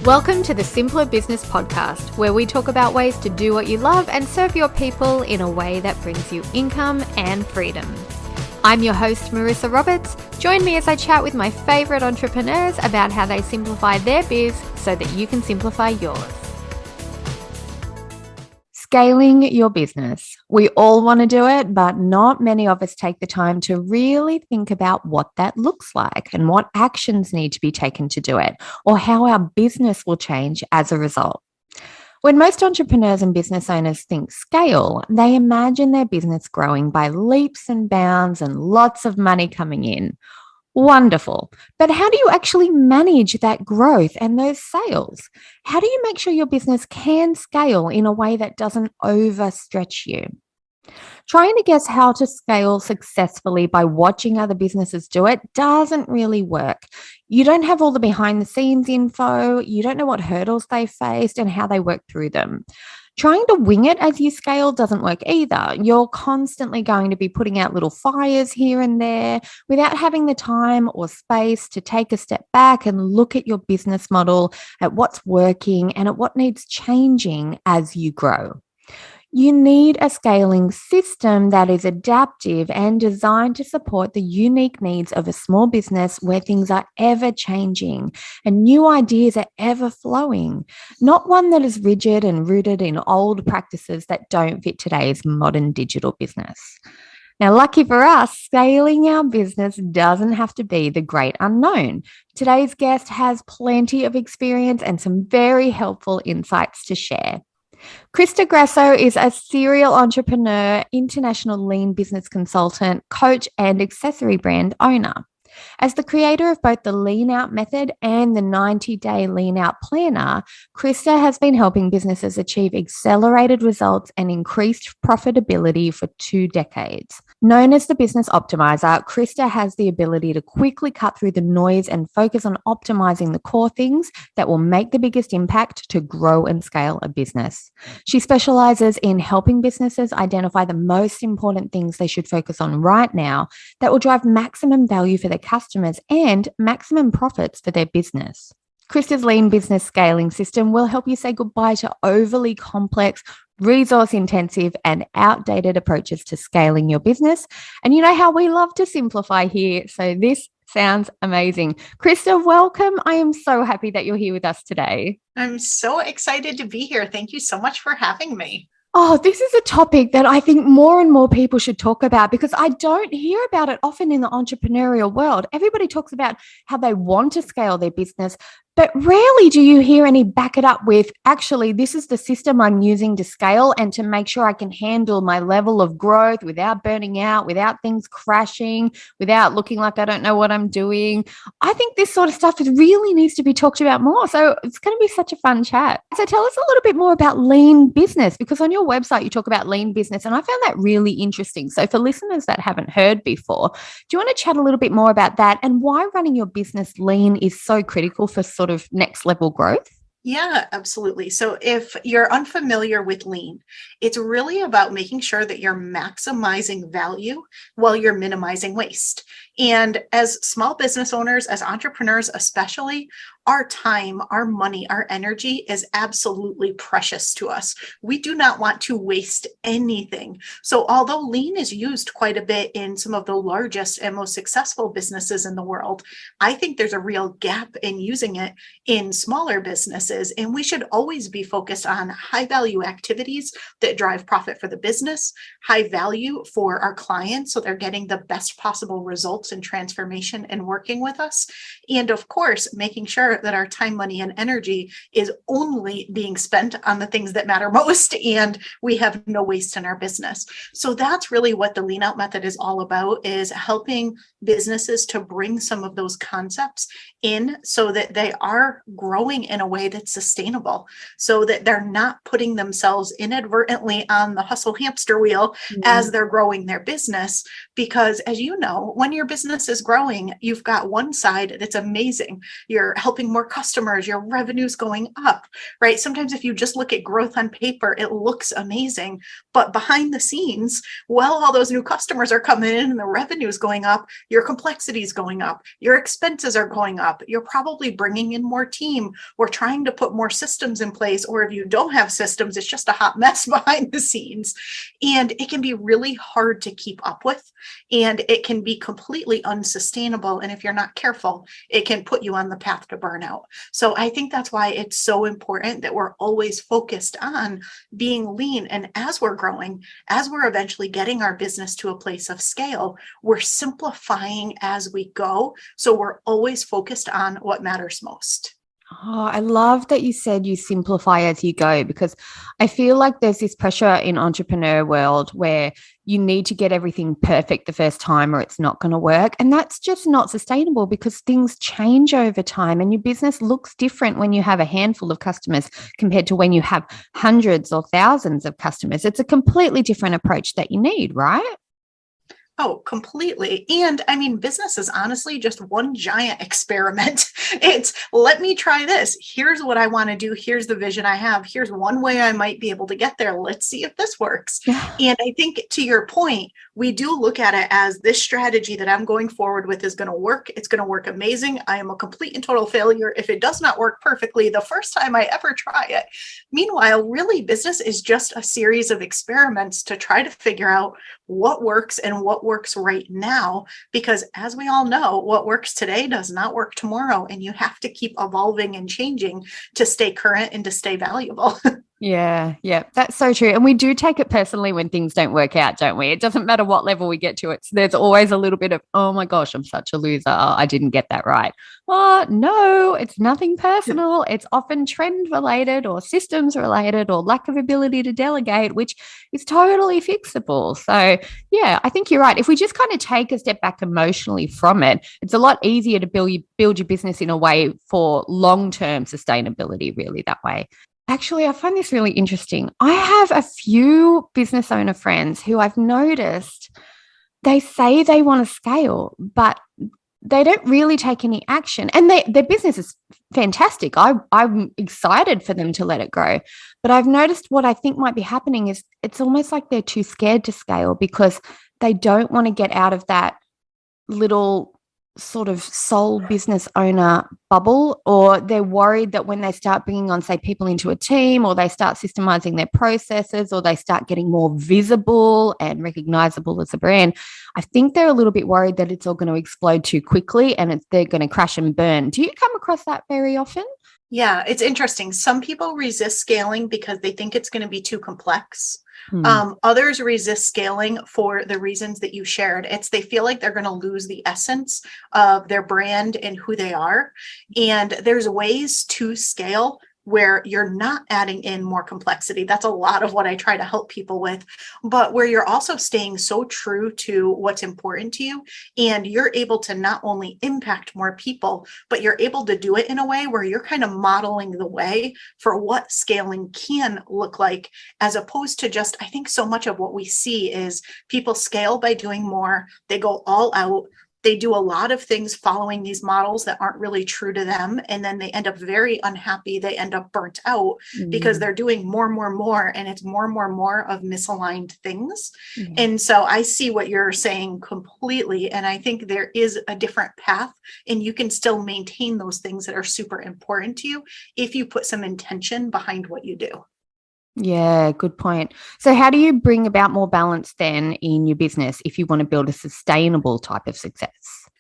Welcome to the Simpler Business Podcast, where we talk about ways to do what you love and serve your people in a way that brings you income and freedom. I'm your host, Marissa Roberts. Join me as I chat with my favorite entrepreneurs about how they simplify their biz so that you can simplify yours. Scaling your business. We all want to do it, but not many of us take the time to really think about what that looks like and what actions need to be taken to do it, or how our business will change as a result. When most entrepreneurs and business owners think scale, they imagine their business growing by leaps and bounds and lots of money coming in. Wonderful. But how do you actually manage that growth and those sales? How do you make sure your business can scale in a way that doesn't overstretch you? Trying to guess how to scale successfully by watching other businesses do it doesn't really work. You don't have all the behind the scenes info. You don't know what hurdles they faced and how they work through them. Trying to wing it as you scale doesn't work either. You're constantly going to be putting out little fires here and there without having the time or space to take a step back and look at your business model, at what's working and at what needs changing as you grow. You need a scaling system that is adaptive and designed to support the unique needs of a small business where things are ever changing and new ideas are ever flowing, not one that is rigid and rooted in old practices that don't fit today's modern digital business. Now, lucky for us, scaling our business doesn't have to be the great unknown. Today's guest has plenty of experience and some very helpful insights to share. Crista Grasso is a serial entrepreneur, international lean business consultant, coach, and accessory brand owner. As the creator of both the Lean Out Method and the 90-Day Lean Out Planner, Crista has been helping businesses achieve accelerated results and increased profitability for 2 decades. Known as the business optimizer, Crista has the ability to quickly cut through the noise and focus on optimizing the core things that will make the biggest impact to grow and scale a business. She specializes in helping businesses identify the most important things they should focus on right now that will drive maximum value for their customers and maximum profits for their business. Crista's lean business scaling system will help you say goodbye to overly complex, resource-intensive, and outdated approaches to scaling your business. And you know how we love to simplify here, so this sounds amazing. Crista, welcome. I am so happy that you're here with us today. I'm so excited to be here. Thank you so much for having me. Oh, this is a topic that I think more and more people should talk about because I don't hear about it often in the entrepreneurial world. Everybody talks about how they want to scale their business, but rarely do you hear any back it up with, actually, this is the system I'm using to scale and to make sure I can handle my level of growth without burning out, without things crashing, without looking like I don't know what I'm doing. I think this sort of stuff really needs to be talked about more. So it's going to be such a fun chat. So tell us a little bit more about lean business, because on your website, you talk about lean business, and I found that really interesting. So for listeners that haven't heard before, do you want to chat a little bit more about that and why running your business lean is so critical for sort of next level growth? Yeah, absolutely. So if you're unfamiliar with lean, it's really about making sure that you're maximizing value while you're minimizing waste. And as small business owners, as entrepreneurs especially, our time, our money, our energy is absolutely precious to us. We do not want to waste anything. So although lean is used quite a bit in some of the largest and most successful businesses in the world, I think there's a real gap in using it in smaller businesses. And we should always be focused on high value activities that drive profit for the business, high value for our clients, so they're getting the best possible results and transformation in working with us. And of course, making sure that our time, money, and energy is only being spent on the things that matter most, and we have no waste in our business. So that's really what the Lean Out Method is all about, is helping businesses to bring some of those concepts in so that they are growing in a way that's sustainable, so that they're not putting themselves inadvertently on the hustle hamster wheel as they're growing their business. Because as you know, when your business business is growing, you've got one side that's amazing. You're helping more customers, your revenue's going up, right? Sometimes if you just look at growth on paper, it looks amazing. But behind the scenes, while all those new customers are coming in and the revenue is going up, your complexity is going up, your expenses are going up. You're probably bringing in more team or trying to put more systems in place. Or if you don't have systems, it's just a hot mess behind the scenes. And it can be really hard to keep up with. And it can be completely unsustainable. And if you're not careful, it can put you on the path to burnout. So I think that's why it's so important that we're always focused on being lean. And as we're growing, as we're eventually getting our business to a place of scale, we're simplifying as we go. So we're always focused on what matters most. Oh, I love that you said you simplify as you go, because I feel like there's this pressure in entrepreneur world where you need to get everything perfect the first time or it's not going to work. And that's just not sustainable because things change over time and your business looks different when you have a handful of customers compared to when you have hundreds or thousands of customers. It's a completely different approach that you need, right? Oh, completely. And I mean, business is honestly just one giant experiment. It's let me try this. Here's what I want to do. Here's the vision I have. Here's one way I might be able to get there. Let's see if this works. Yeah. And I think to your point, we do look at it as this strategy that I'm going forward with is going to work. It's going to work amazing. I am a complete and total failure if it does not work perfectly the first time I ever try it. Meanwhile, really, business is just a series of experiments to try to figure out what works and what works right now, because as we all know, what works today does not work tomorrow, and you have to keep evolving and changing to stay current and to stay valuable. Yeah, that's so true. And we do take it personally when things don't work out, don't we? It doesn't matter what level we get to. There's always a little bit of, oh my gosh, I'm such a loser. Oh, I didn't get that right. Oh, no, it's nothing personal. It's often trend related or systems related or lack of ability to delegate, which is totally fixable. So, yeah, I think you're right. If we just kind of take a step back emotionally from it, it's a lot easier to build your business in a way for long-term sustainability, really, that way. Actually, I find this really interesting. I have a few business owner friends who I've noticed they say they want to scale, but they don't really take any action. And their business is fantastic. I'm excited for them to let it grow. But I've noticed what I think might be happening is it's almost like they're too scared to scale because they don't want to get out of that little sort of sole business owner bubble, or they're worried that when they start bringing on, say, people into a team, or they start systemizing their processes, or they start getting more visible and recognizable as a brand, I think they're a little bit worried that it's all going to explode too quickly and they're going to crash and burn. Do you come across that very often? Yeah, it's interesting. Some people resist scaling because they think it's going to be too complex. Others resist scaling for the reasons that you shared. They feel like they're going to lose the essence of their brand and who they are. And there's ways to scale where you're not adding in more complexity. That's a lot of what I try to help people with, but where you're also staying so true to what's important to you. And you're able to not only impact more people, but you're able to do it in a way where you're kind of modeling the way for what scaling can look like, as opposed to just, I think so much of what we see is people scale by doing more. They go all out. They do a lot of things following these models that aren't really true to them. And then they end up very unhappy. They end up burnt out because they're doing more, and it's more of misaligned things. And so I see what you're saying completely. And I think there is a different path, and you can still maintain those things that are super important to you if you put some intention behind what you do. Yeah, good point. So how do you bring about more balance then in your business if you want to build a sustainable type of success?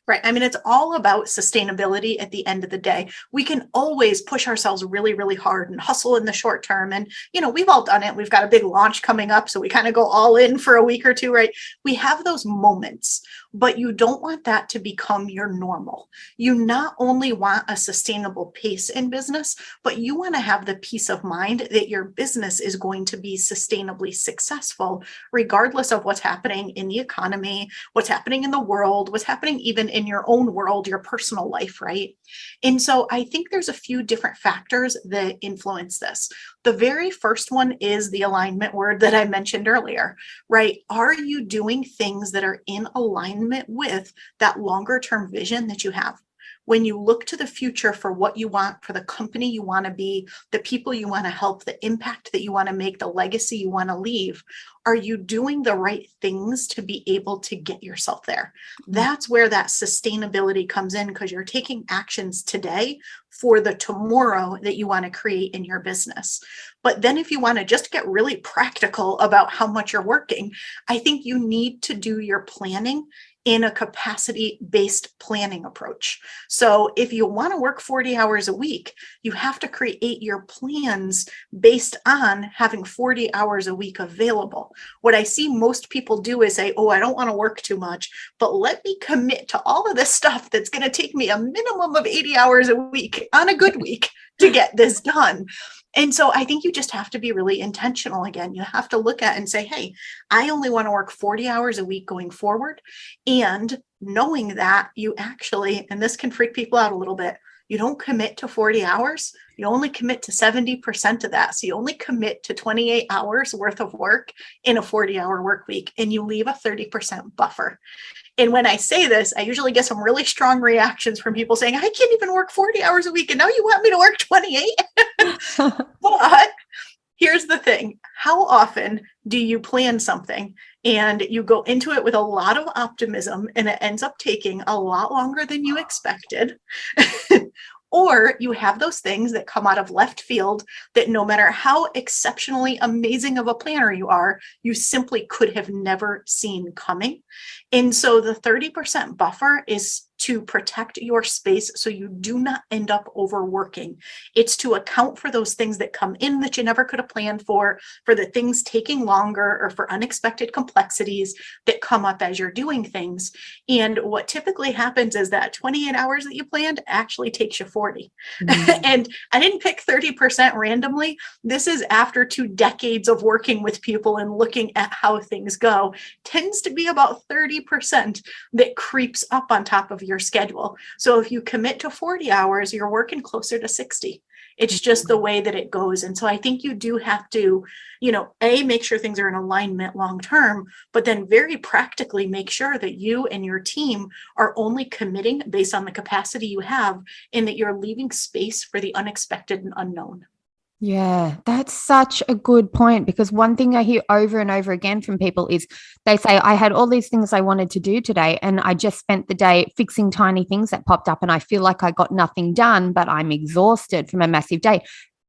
Right. I mean, it's all about sustainability at the end of the day. We can always push ourselves really, really hard and hustle in the short term. And, we've all done it. We've got a big launch coming up, so we kind of go all in for a week or two, right? We have those moments, but you don't want that to become your normal. You not only want a sustainable pace in business, but you want to have the peace of mind that your business is going to be sustainably successful, regardless of what's happening in the economy, what's happening in the world, what's happening even in your own world, your personal life, right? And so I think there's a few different factors that influence this. The very first one is the alignment word that I mentioned earlier, right? Are you doing things that are in alignment with that longer term vision that you have? When you look to the future for what you want, for the company you want to be, the people you want to help, the impact that you want to make, the legacy you want to leave, are you doing the right things to be able to get yourself there? That's where that sustainability comes in, because you're taking actions today for the tomorrow that you want to create in your business. But then if you want to just get really practical about how much you're working, I think you need to do your planning in a capacity-based planning approach. So if you want to work 40 hours a week, you have to create your plans based on having 40 hours a week available. What I see most people do is say, oh, I don't want to work too much, but let me commit to all of this stuff that's going to take me a minimum of 80 hours a week on a good week to get this done. And so I think you just have to be really intentional again. You have to look at and say, hey, I only want to work 40 hours a week going forward. And knowing that you actually, and this can freak people out a little bit, you don't commit to 40 hours, you only commit to 70% of that. So you only commit to 28 hours worth of work in a 40-hour work week, and you leave a 30% buffer. And when I say this, I usually get some really strong reactions from people saying, I can't even work 40 hours a week, and now you want me to work 28? But here's the thing. How often do you plan something and you go into it with a lot of optimism and it ends up taking a lot longer than you expected? Or you have those things that come out of left field that no matter how exceptionally amazing of a planner you are, you simply could have never seen coming. And so the 30% buffer is to protect your space so you do not end up overworking. It's to account for those things that come in that you never could have planned for the things taking longer, or for unexpected complexities that come up as you're doing things. And what typically happens is that 28 hours that you planned actually takes you 40. Mm-hmm. And I didn't pick 30% randomly. This is after 2 decades of working with people and looking at how things go. Tends to be about 30% that creeps up on top of your schedule. So if you commit to 40 hours, you're working closer to 60. It's just the way that it goes. And so I think you do have to, make sure things are in alignment long term, but then very practically make sure that you and your team are only committing based on the capacity you have, and that you're leaving space for the unexpected and unknown. Yeah, that's such a good point, because one thing I hear over and over again from people is they say, I had all these things I wanted to do today, and I just spent the day fixing tiny things that popped up, and I feel like I got nothing done, but I'm exhausted from a massive day.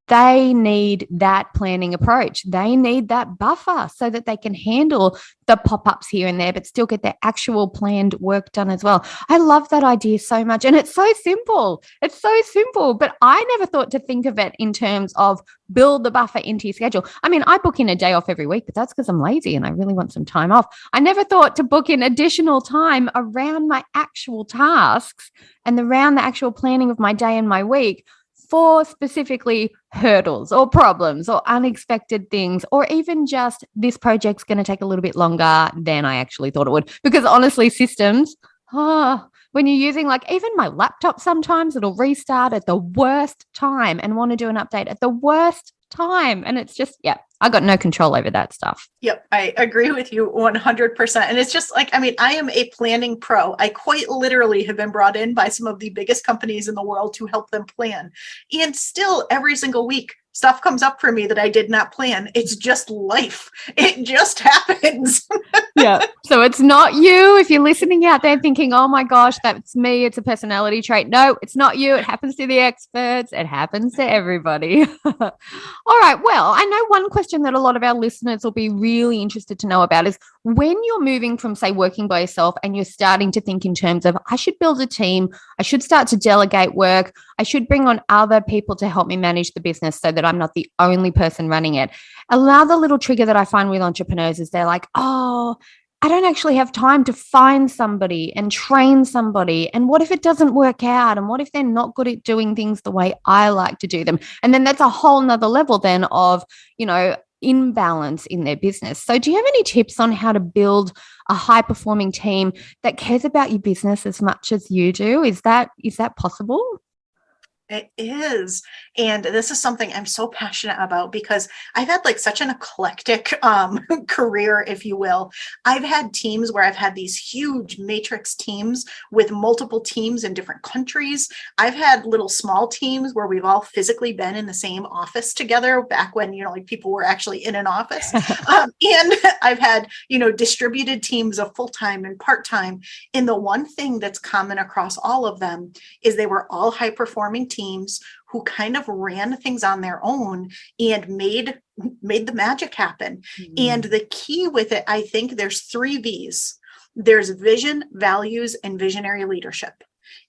They need that planning approach. They need that buffer so that they can handle the pop-ups here and there, but still get their actual planned work done as well. I love that idea so much. And it's so simple. It's so simple, but I never thought to think of it in terms of build the buffer into your schedule. I mean, I book in a day off every week, but that's because I'm lazy and I really want some time off. I never thought to book in additional time around my actual tasks and around the actual planning of my day and my week for specifically hurdles or problems or unexpected things, or even just this project's going to take a little bit longer than I actually thought it would. Because honestly, systems, when you're using, like, even my laptop, sometimes it'll restart at the worst time and want to do an update at the worst time. And it's just, I got no control over that stuff. Yep, I agree with you 100%. And it's just like, I am a planning pro. I quite literally have been brought in by some of the biggest companies in the world to help them plan. And still, every single week, stuff comes up for me that I did not plan. It's just life. It just happens. Yeah. So it's not you. If you're listening out there thinking, oh my gosh, that's me, it's a personality trait. No, it's not you. It happens to the experts. It happens to everybody. All right. Well, I know one question that a lot of our listeners will be really interested to know about is when you're moving from, say, working by yourself and you're starting to think in terms of, I should build a team, I should start to delegate work, I should bring on other people to help me manage the business so that I'm not the only person running it. Another little trigger that I find with entrepreneurs is they're like, oh, I don't actually have time to find somebody and train somebody. And what if it doesn't work out? And what if they're not good at doing things the way I like to do them? And then that's a whole nother level then of, imbalance in their business. So do you have any tips on how to build a high performing team that cares about your business as much as you do? Is that possible? It is. And this is something I'm so passionate about because I've had like such an eclectic career, if you will. I've had teams where I've had these huge matrix teams with multiple teams in different countries. I've had little small teams where we've all physically been in the same office together back when, like people were actually in an office. And I've had, distributed teams of full-time and part-time. And the one thing that's common across all of them is they were all high-performing teams who kind of ran things on their own and made the magic happen. And the key with it, I think there's 3 V's. There's vision, values, and visionary leadership.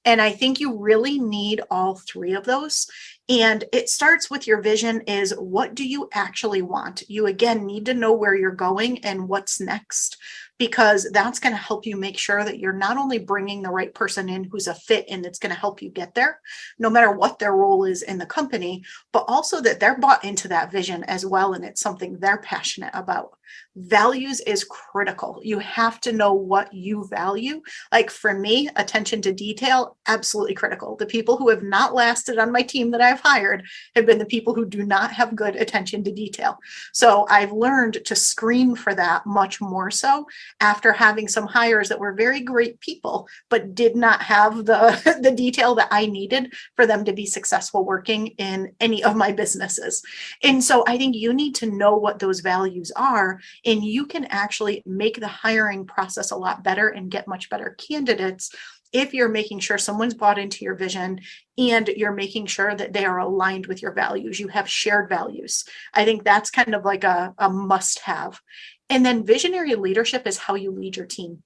And I think you really need all 3 of those. And it starts with your vision is, what do you actually want? You, again, need to know where you're going and what's next, because that's going to help you make sure that you're not only bringing the right person in who's a fit and that's going to help you get there, no matter what their role is in the company, but also that they're bought into that vision as well. And it's something they're passionate about. Values is critical. You have to know what you value. Like for me, attention to detail, absolutely critical. The people who have not lasted on my team that I've hired have been the people who do not have good attention to detail. So I've learned to screen for that much more so after having some hires that were very great people, but did not have the detail that I needed for them to be successful working in any of my businesses. And so I think you need to know what those values are, and you can actually make the hiring process a lot better and get much better candidates if you're making sure someone's bought into your vision and you're making sure that they are aligned with your values. You have shared values. I think that's kind of like a must have. And then visionary leadership is how you lead your team.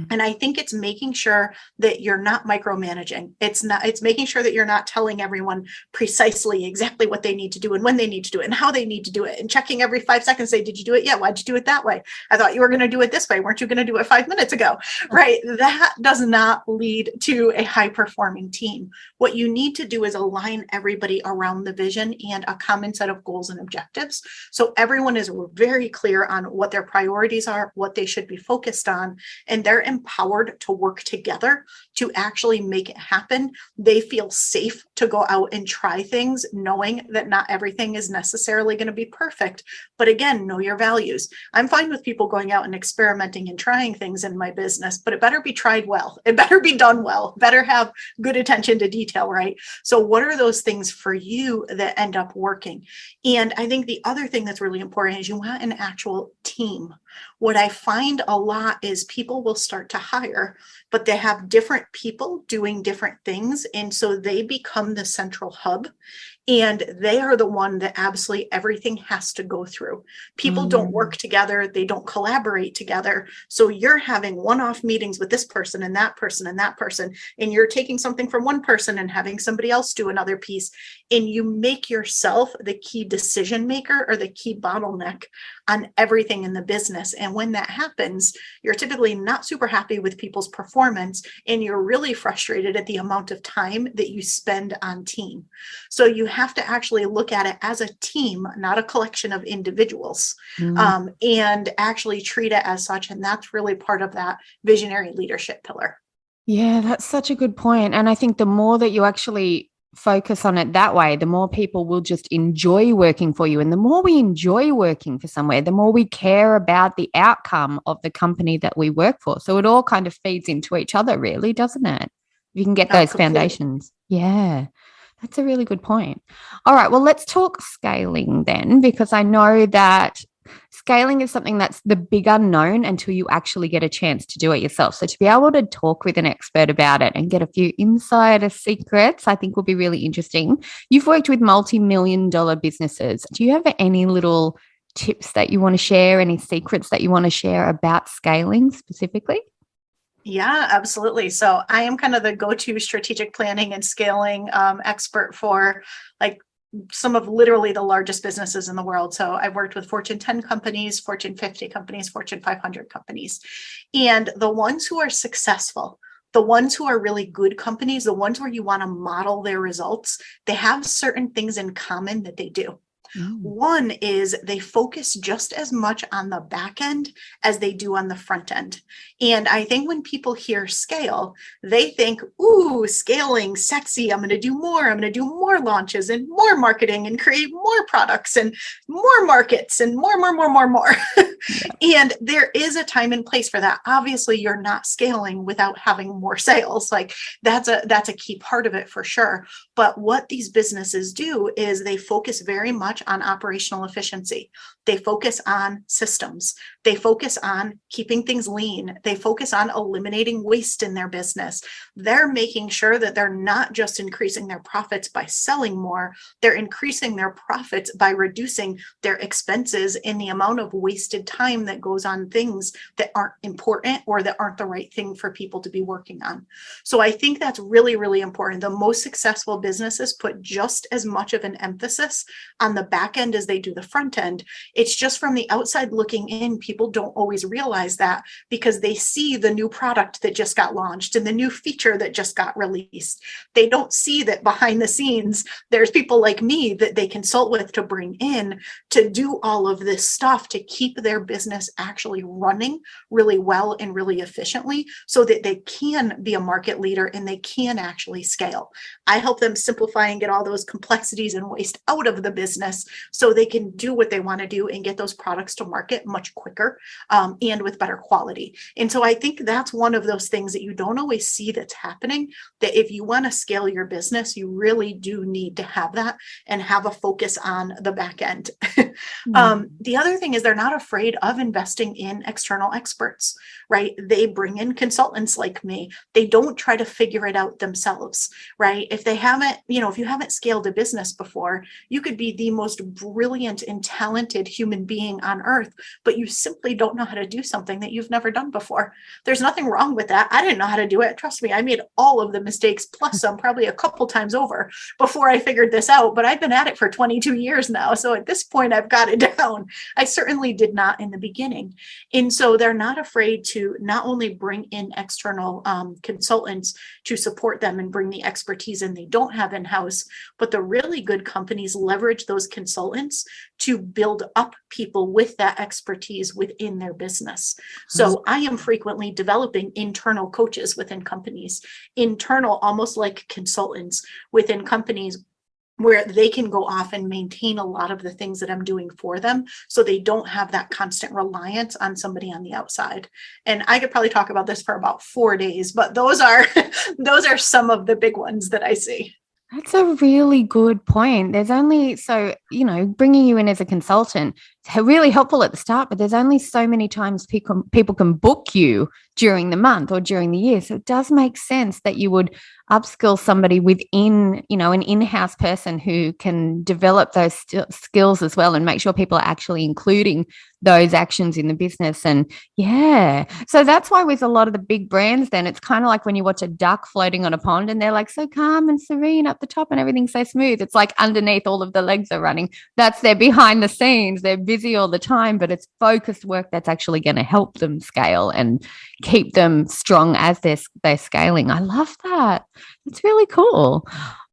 And I think it's making sure that you're not micromanaging. It's making sure that you're not telling everyone precisely exactly what they need to do and when they need to do it and how they need to do it, and checking every 5 seconds, say, did you do it yet? Why'd you do it that way? I thought you were going to do it this way. Weren't you going to do it 5 minutes ago? Right? That does not lead to a high performing team. What you need to do is align everybody around the vision and a common set of goals and objectives. So everyone is very clear on what their priorities are, what they should be focused on, and they're empowered to work together to actually make it happen. They feel safe to go out and try things, knowing that not everything is necessarily going to be perfect. But again, know your values. I'm fine with people going out and experimenting and trying things in my business, but it better be tried well. It better be done well. Better have good attention to detail, right? So what are those things for you that end up working? And I think the other thing that's really important is you want an actual team. What I find a lot is people will start to hire, but they have different people doing different things. And so they become the central hub. And they are the one that absolutely everything has to go through. People don't work together. They don't collaborate together. So you're having one-off meetings with this person and that person and that person. And you're taking something from one person and having somebody else do another piece. And you make yourself the key decision maker or the key bottleneck on everything in the business. And when that happens, you're typically not super happy with people's performance. And you're really frustrated at the amount of time that you spend on team. So you have to actually look at it as a team, not a collection of individuals, and actually treat it as such. And that's really part of that visionary leadership pillar. Yeah, that's such a good point. And I think the more that you actually focus on it that way, the more people will just enjoy working for you. And the more we enjoy working for somewhere, the more we care about the outcome of the company that we work for. So it all kind of feeds into each other, really, doesn't it? You can get those foundations. Yeah. That's a really good point. All right, well, let's talk scaling then, because I know that scaling is something that's the big unknown until you actually get a chance to do it yourself. So to be able to talk with an expert about it and get a few insider secrets, I think will be really interesting. You've worked with multi-million-dollar businesses. Do you have any little tips that you want to share, any secrets that you want to share about scaling specifically? Yeah, absolutely. So I am kind of the go-to strategic planning and scaling expert for like some of literally the largest businesses in the world. So I've worked with Fortune 10 companies, Fortune 50 companies, Fortune 500 companies. And the ones who are successful, the ones who are really good companies, the ones where you want to model their results, they have certain things in common that they do. Mm. One is they focus just as much on the back end as they do on the front end. And I think when people hear scale, they think, ooh, scaling, sexy. I'm going to do more. I'm going to do more launches and more marketing and create more products and more markets and more. Yeah. And there is a time and place for that. Obviously, you're not scaling without having more sales. Like that's a key part of it for sure. But what these businesses do is they focus very much on operational efficiency. They focus on systems. They focus on keeping things lean. They focus on eliminating waste in their business. They're making sure that they're not just increasing their profits by selling more, they're increasing their profits by reducing their expenses in the amount of wasted time that goes on things that aren't important or that aren't the right thing for people to be working on. So I think that's really, really important. The most successful businesses put just as much of an emphasis on the back end as they do the front end. It's just from the outside looking in, people don't always realize that because they see the new product that just got launched and the new feature that just got released. They don't see that behind the scenes, there's people like me that they consult with to bring in to do all of this stuff to keep their business actually running really well and really efficiently so that they can be a market leader and they can actually scale. I help them simplify and get all those complexities and waste out of the business so they can do what they want to do and get those products to market much quicker and with better quality. And so I think that's one of those things that you don't always see that's happening, that if you want to scale your business, you really do need to have that and have a focus on the back end. The other thing is they're not afraid of investing in external experts, right? They bring in consultants like me. They don't try to figure it out themselves, right? If they haven't, if you haven't scaled a business before, you could be the most brilliant and talented human being on earth, but you simply don't know how to do something that you've never done before. There's nothing wrong with that. I didn't know how to do it. Trust me, I made all of the mistakes plus some, probably a couple times over before I figured this out, but I've been at it for 22 years now. So at this point, I've got it down. I certainly did not in the beginning. And so they're not afraid to not only bring in external consultants to support them and bring the expertise in they don't have in-house, but the really good companies leverage those consultants to build up people with that expertise within their business. So I am frequently developing internal coaches within companies, internal, almost like consultants within companies, where they can go off and maintain a lot of the things that I'm doing for them so they don't have that constant reliance on somebody on the outside. And I could probably talk about this for about 4 days, but those are some of the big ones that I see. That's a really good point. There's only bringing you in as a consultant, it's really helpful at the start, but there's only so many times people can book you during the month or during the year. So it does make sense that you would upskill somebody within, an in-house person who can develop those skills as well and make sure people are actually including those actions in the business. And so that's why with a lot of the big brands, then it's kind of like when you watch a duck floating on a pond and they're like so calm and serene up the top and everything's so smooth. It's like underneath all of the legs are running. That's their behind the scenes. They're busy all the time, but it's focused work that's actually going to help them scale and keep them strong as they're scaling. I love that. It's really cool.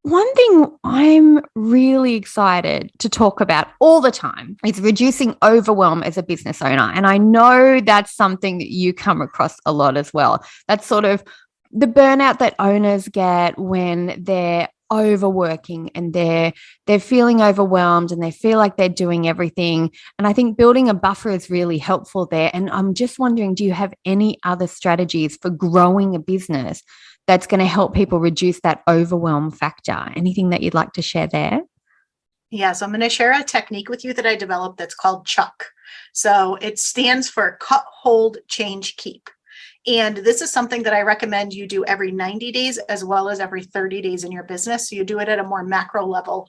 One thing I'm really excited to talk about all the time is reducing overwhelm as a business owner. And I know that's something that you come across a lot as well. That's sort of the burnout that owners get when they're overworking and they're feeling overwhelmed and they feel like they're doing everything. And I think building a buffer is really helpful there. And I'm just wondering, do you have any other strategies for growing a business that's going to help people reduce that overwhelm factor? Anything that you'd like to share there? Yeah, so I'm going to share a technique with you that I developed that's called CHUCK. So it stands for cut, hold, change, keep. And this is something that I recommend you do every 90 days as well as every 30 days in your business. So you do it at a more macro level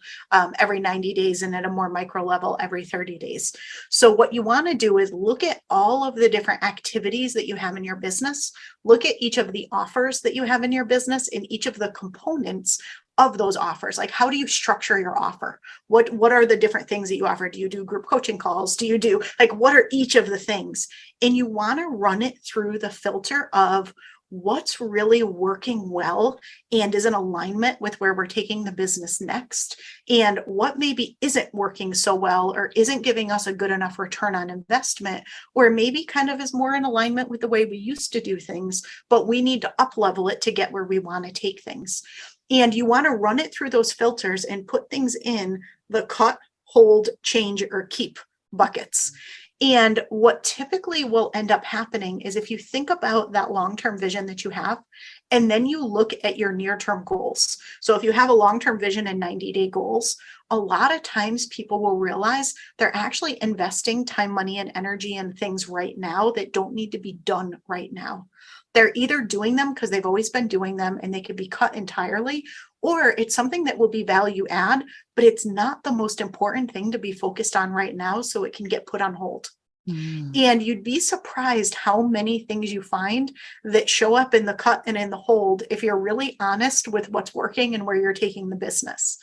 every 90 days and at a more micro level every 30 days. So what you want to do is look at all of the different activities that you have in your business. Look at each of the offers that you have in your business and each of the components of those offers. Like, how do you structure your offer? What are the different things that you offer? Do you do group coaching calls? Do you do what are each of the things? And you want to run it through the filter of what's really working well and is in alignment with where we're taking the business next, and what maybe isn't working so well or isn't giving us a good enough return on investment, or maybe kind of is more in alignment with the way we used to do things, but we need to up level it to get where we want to take things. And you want to run it through those filters and put things in the cut, hold, change, or keep buckets. And what typically will end up happening is if you think about that long-term vision that you have, and then you look at your near-term goals. So if you have a long-term vision and 90-day goals, a lot of times people will realize they're actually investing time, money, and energy in things right now that don't need to be done right now. They're either doing them because they've always been doing them and they could be cut entirely, or it's something that will be value add, but it's not the most important thing to be focused on right now, so it can get put on hold. And you'd be surprised how many things you find that show up in the cut and in the hold if you're really honest with what's working and where you're taking the business.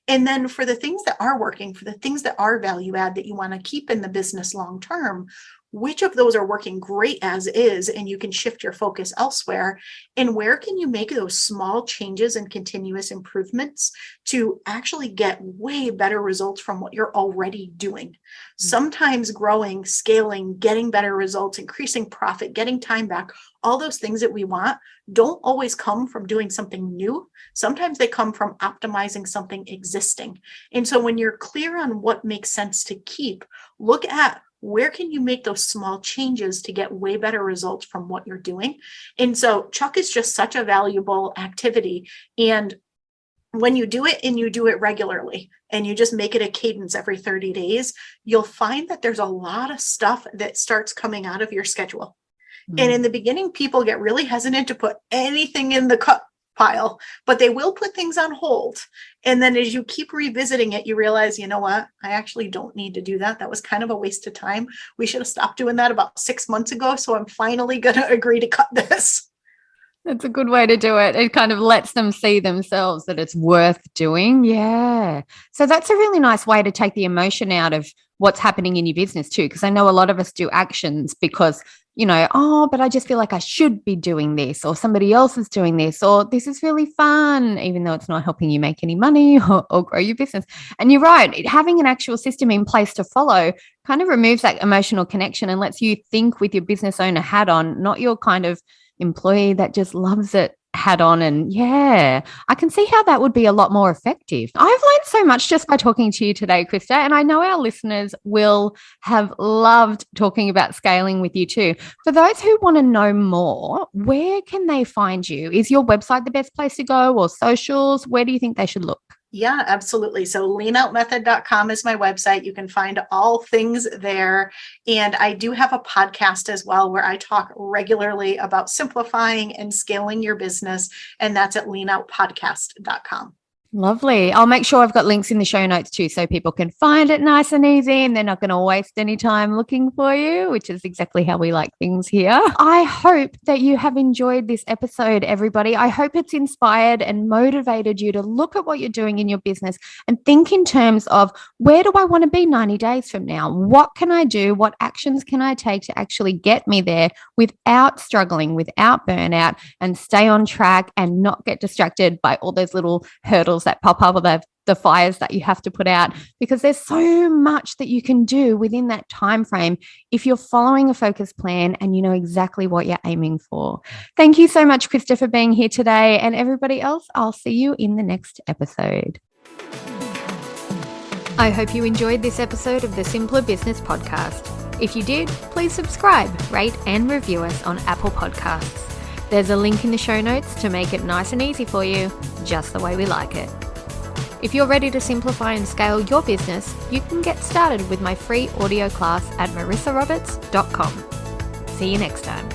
And then for the things that are working, for the things that are value add that you want to keep in the business long term, which of those are working great as is, and you can shift your focus elsewhere, and where can you make those small changes and continuous improvements to actually get way better results from what you're already doing. Sometimes growing, scaling, getting better results, increasing profit, getting time back, all those things that we want don't always come from doing something new. Sometimes they come from optimizing something existing. And so when you're clear on what makes sense to keep, look at where can you make those small changes to get way better results from what you're doing. And so Chuck is just such a valuable activity. And when you do it and you do it regularly and you just make it a cadence every 30 days, you'll find that there's a lot of stuff that starts coming out of your schedule. And in the beginning, people get really hesitant to put anything in the cut pile, but they will put things on hold. And then as you keep revisiting it, you realize, you know what, I actually don't need to do that. That was kind of a waste of time. We should have stopped doing that about 6 months ago. So I'm finally going to agree to cut this. That's a good way to do it. It kind of lets them see themselves that it's worth doing. Yeah. So that's a really nice way to take the emotion out of what's happening in your business too. Because I know a lot of us do actions because, you know, oh, but I just feel like I should be doing this, or somebody else is doing this, or this is really fun, even though it's not helping you make any money or grow your business. And you're right. Having an actual system in place to follow kind of removes that emotional connection and lets you think with your business owner hat on, not your kind of employee that just loves it hat on. And yeah, I can see how that would be a lot more effective. I've learned so much just by talking to you today, Crista, and I know our listeners will have loved talking about scaling with you too. For those who want to know more, where can they find you? Is your website the best place to go, or socials? Where do you think they should look? Yeah, absolutely. So leanoutmethod.com is my website. You can find all things there. And I do have a podcast as well where I talk regularly about simplifying and scaling your business. And that's at leanoutpodcast.com. Lovely. I'll make sure I've got links in the show notes too, so people can find it nice and easy and they're not going to waste any time looking for you, which is exactly how we like things here. I hope that you have enjoyed this episode, everybody. I hope it's inspired and motivated you to look at what you're doing in your business and think in terms of, where do I want to be 90 days from now? What can I do? What actions can I take to actually get me there without struggling, without burnout, and stay on track and not get distracted by all those little hurdles that pop up, or the fires that you have to put out, because there's so much that you can do within that time frame if you're following a focused plan and you know exactly what you're aiming for. Thank you so much, Crista, for being here today, and everybody else, I'll see you in the next episode. I hope you enjoyed this episode of the Simpler Business Podcast. If you did, please subscribe, rate, and review us on Apple Podcasts. There's a link in the show notes to make it nice and easy for you, just the way we like it. If you're ready to simplify and scale your business, you can get started with my free audio class at marissaroberts.com. See you next time.